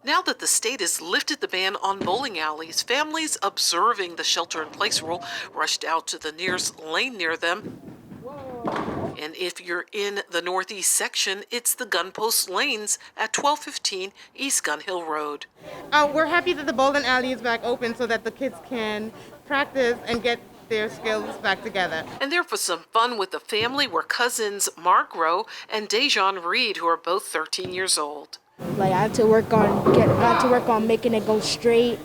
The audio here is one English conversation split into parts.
Now that the state has lifted the ban on bowling alleys, families observing the shelter-in-place rule rushed out to the nearest lane near them. And if you're in the northeast section, it's the Gunpost Lanes at 1215 East Gunhill Road. We're happy that the bowling alley is back open so that the kids can practice and get their skills back together. And there for some fun with the family were cousins Rowe and Dajon Reid, who are both 13 years old. Like I had to work on making it go straight,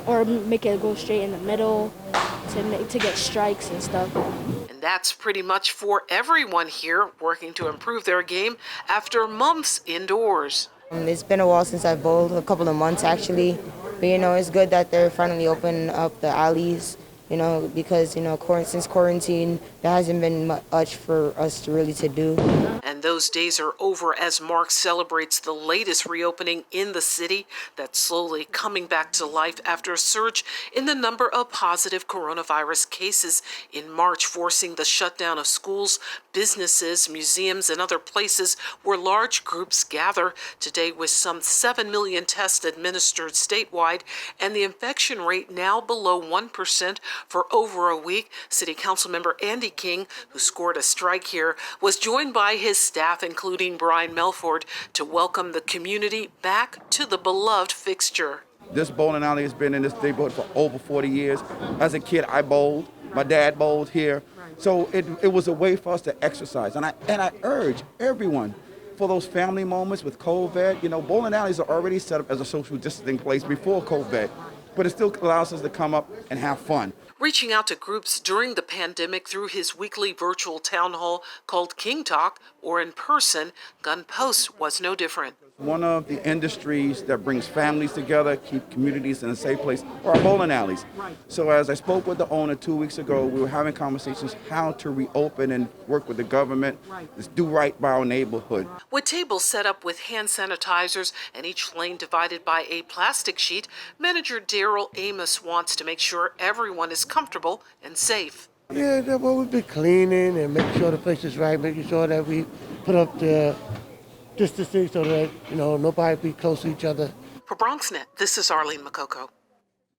or make it go straight in the middle to get strikes and stuff. And that's pretty much for everyone here, working to improve their game after months indoors. It's been a while since I've bowled, a couple of months actually. But it's good that they're finally opening up the alleys. Because since quarantine, there hasn't been much for us to really do. And those days are over as Mark celebrates the latest reopening in the city that's slowly coming back to life after a surge in the number of positive coronavirus cases in March, forcing the shutdown of schools, businesses, museums, and other places where large groups gather. Today, with some 7 million tests administered statewide and the infection rate now below 1%, for over a week, City Council member Andy King, who scored a strike here, was joined by his staff, including Brian Melford, to welcome the community back to the beloved fixture. This bowling alley has been in this neighborhood for over 40 years. As a kid, I bowled. My dad bowled here. So it was a way for us to exercise. And I urge everyone, for those family moments with COVID, bowling alleys are already set up as a social distancing place before COVID. But it still allows us to come up and have fun. Reaching out to groups during the pandemic through his weekly virtual town hall called King Talk, or in person, Gunpost was no different. One of the industries that brings families together, keep communities in a safe place, are our bowling alleys. So as I spoke with the owner 2 weeks ago, we were having conversations how to reopen and work with the government, to do right by our neighborhood. With tables set up with hand sanitizers and each lane divided by a plastic sheet, manager Daryl Amos wants to make sure everyone is comfortable and safe. Yeah, well, we've been cleaning and making sure the place is right, making sure that we put up the distancing so that, nobody be close to each other. For BronxNet, this is Arlene Mukoko.